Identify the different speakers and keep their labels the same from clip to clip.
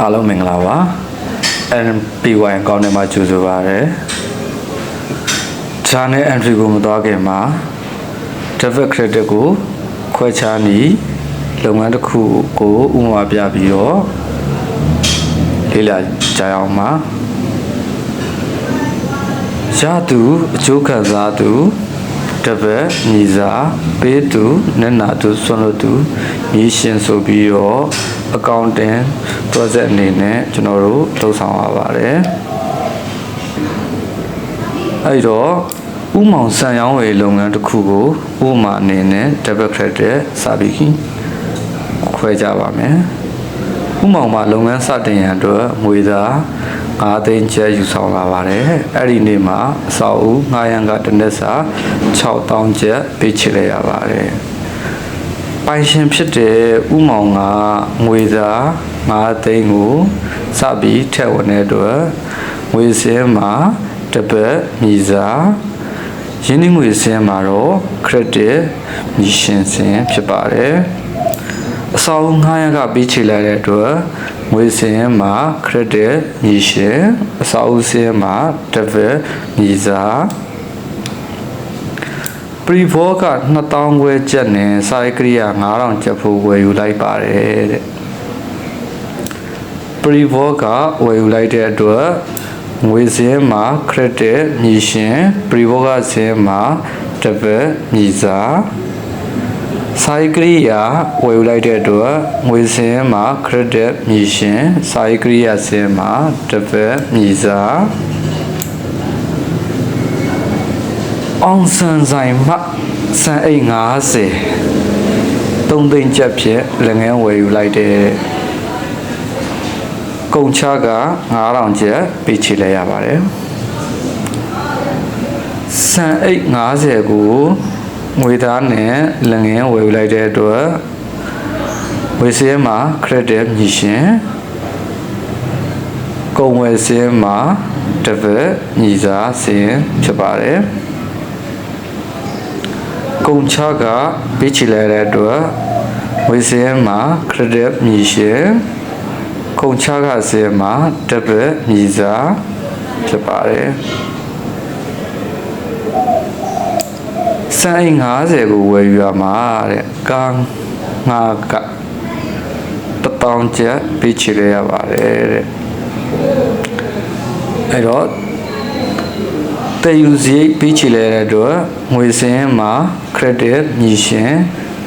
Speaker 1: အားလုံးမင်္ဂလာပါ NPY အကောင့်ထဲမှာကြိုဆိုပါရစေ Channel entry ကိုမသွားခင်မှာ debit credit ကိုခွဲခြားနည်းလုပ်ငန်းတစ်ခုကိုဥပမာပြပြီးတော့လေ့လာကြရအောင်ပါရသူအကျိုးခံစားသူdebit ညီစားပေးသူနက်နာသူဆွလို့သူညီရှင်ဆိုပြီးတော့ accounting project အနေနဲ့ကျွန်တော်တို့လုပ်ဆောင်ရပါတယ်အဲ့တော့ဥမောင်ဆန်ရောင်းဝယ်လုပ်ငန်းတစ်ခုကိုဥပမာအနေနဲ့ debit credit စပြီးခွဲကြပါမယ်ဥမောင်မှာလုပ်ငန်းစတင်ရန်အတွက်ငွေသား9သိန်းကျပ်ယူဆောင်လာပါတယ်အဲ့ဒီနေ့မှာအဆောက်အဦ900ရန်ကတစ်နှစ်စာ6000ကျပ်ပေးချေလိုက်ရပါတယ်ပိုင်ရှင်ဖြစ်တဲ့ဥမောင်ကငွေသား9သိန်းကိုစပြီးထည့်ဝင်တဲ့အတွက်ငွေစင်းမှာတပတ်မိစားရင်းနှီးငွေစင်းမှာတော့ credit မြီရှင်စင်းဖြစ်ပါတယ်အဆောက်အဦ900ရန်ကပေးချေလိုက်တဲ့အတွက်ငွေစင်းမှာ credit မြီရှင်အဆောက်အဦစင်းမှာတပတ်မိစား Pre-vol က2000ခွဲကျပ်နဲ့စာရေးကိရိယာ9000ကျပ်ဖို့ဝယ်ယူလိုက်ပါတယ်တဲ့ Pre-vol ကဝယ်ယူလိုက်တဲ့အတွက်ငွေစင်းမှာ credit မြီရှင် Pre-vol ကစင်းမှာတပတ်မြီစားစာရေးကိရိယာဝယ်ယူလိုက်တဲ့အတွက်ငွေစင်းမှာ credit မြီရှင်စာရေးကိရိယာစင်းမှာတပတ်မြီစားအောင်ဆန်ဆိုင်မှစံအိတ်50 3သိန်းကျပ်ဖြင့်လက်ငန်းဝယ်ယူလိုက်တဲ့ကုန်ချက9000ကျပ်ပေးချေလိုက်ရပါတယ်စံအိတ်50ကိုငွေသားနဲ့လက်ငန်းဝယ်ယူလိုက်တဲ့အတွက်ဝယ်စင်းမှာ credit မြီရှင်ကုန်ဝယ်စင်းမှာတပတ်ညီစားစင်းဖြစ်ပါတယ်ကုန်ချကပေးချေလိုက်တဲ့အတွက်ဝယ်စင်းမှာ credit မြီရှင်ကုန်ချကစင်းမှာတပတ်ညီစားဖြစ်ပါတယ်စံအိမ်50ကိုဝယ်ယူရမှာတဲ့ကားငါက1000ကျပ်ပေးချေလိုက်ရပါတယ်တဲ့အဲ့တော့တည်ယူစီပေးချေလိုက်တဲ့အတွက်ငွေစင်းမှာ credit မြီရှင်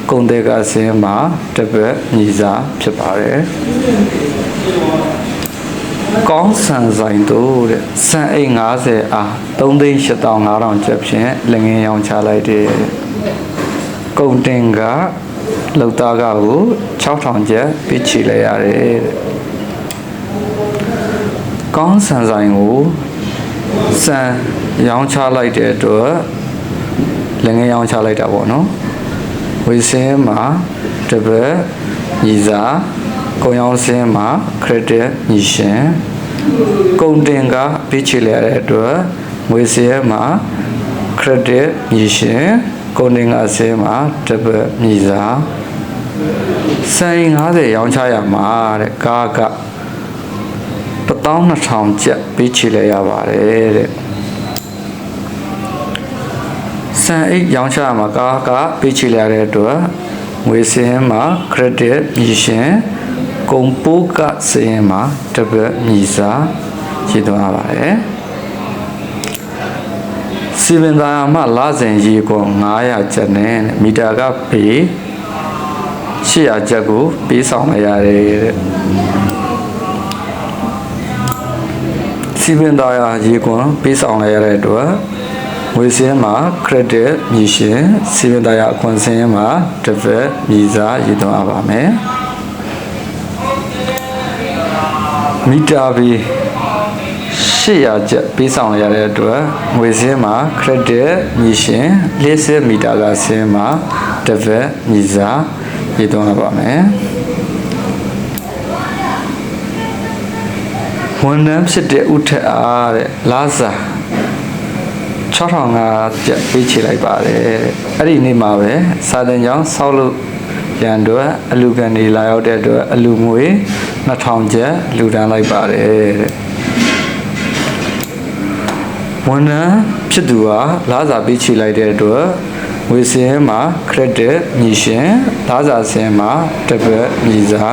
Speaker 1: ကုန်တဲ့ကစင်းမှာတပတ်ညီစားဖြစ်ပါတယ်ကောင်းဆန်ဆိုင်တို့တဲ့စံအိတ်50အား3,8500ကျပ်ဖြင့်လက်ငင်းရောင်းချလိုက်တဲ့ကုန်တင်ကလောက်သားကကို6000ကျပ်ပေးချေလိုက်ရတယ်တဲ့ကောင်းဆန်ဆိုင်ကိုစံရောင်းချလိုက်တဲ့အတွက်လက်ငင်းရောင်းချလိုက်တာပေါ့နော်ဝေစင်းမှာတပတ်ညီစားကုန်ရောင်းစင်းမှာ credit ညီရှင်ကုန်တင်ကပေးချေလိုက်ရတဲ့အတွက်ငွေစင်းမှာ credit ညီရှင်ကုန်တင်ကစင်းမှာတပတ်ညီစားဆိုင်50ရောင်းချရမှာတဲ့ကားက12000ကျပ်ပေးချေလိုက်ရပါတယ်တဲ့စံအိတ်ရောင်းချမှာကားကပေးချေလိုက်ရတဲ့အတွက်ငွေစင်းမှာ credit မြီရှင်ကုန်ပိုးကစင်းမှာတပတ်မြီစားရှိသွားပါတယ်စီမံသားမှာလစဉ်ရေကုန်900ကျပ်နဲ့မီတာကပေ800ကျပ်ကိုပေးဆောင်လိုက်ရတယ်တဲ့စီမံသားရေကုန်ပေးဆောင်လိုက်ရတဲ့အတွက်ငွေစင်းမှာ credit မြီရှင်စီမံသားအခွန်စင်းမှာတပတ်မြီစားရည်သွင်းပါမယ်မီတာဘီ800ကျပ်ပေးဆောင်ရတဲ့အတွက်ငွေစင်းမှာ credit မြီရှင်40မီတာကစင်းမှာတပတ်မြီစားရည်သွင်းပါမယ်ဝန်ထမ်းဖြစ်တဲ့ဥထက်အားတဲ့လာစာ6500ကျပ်ပေးချေလိုက်ပါတယ်အဲ့ဒီနေ့မှာပဲစာတင်ကြောင်းဆောက်လို့ ရန်အတွက်အလူကန်တွေလာရောက်တဲ့အတွက်အလူငွေ2000ကျပ်လူဒန်းလိုက်ပါတယ်တဲ့ဝန်ထမ်းဖြစ်သူဟာလစာပေးချေလိုက်တဲ့အတွက်ငွေစင်းမှာ credit ညီရှင်လစာစင်းမှာ debit ညီစာ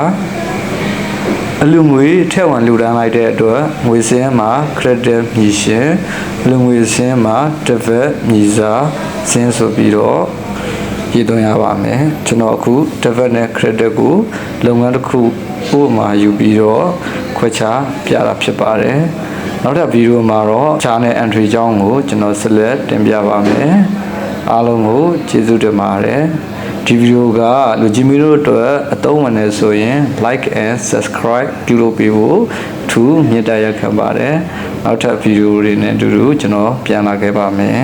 Speaker 1: အလူငွေထည့်ဝင်လူဒန်းလိုက်တဲ့အတွက်ငွေစင်းမှာ credit ညီရှင်အလူငွေစင်းမှာ debit ညီစာစင်းဆိုပြီးတော့ရေးသွင်းရပါမယ်ကျွန်တော်အခု debit နဲ့ credit ကိုလုပ်ငန်းတစ်ခုဥပမာယူပြီးတော့ခွဲခြားပြတာဖြစ်ပါတယ်နောက်ထပ်ဗီဒီယိုမှာတော့ channel entry အကြောင်းကိုကျွန်တော်ဆက်လက်တင်ပြပါမယ်အားလုံးကိုကျေးဇူးတင်ပါတယ်ဒီဗီဒီယိုကလူကြီးမျိုးတို့အတွက်အသုံးဝင်နေဆိုရင် like and subscribe ပြုလုပ်ပေးဖို့ထူးမြတ်တရားခံပါတယ်နောက်ထပ်ဗီဒီယိုတွေနဲ့အတူတူကျွန်တော်ပြန်လာခဲ့ပါမယ်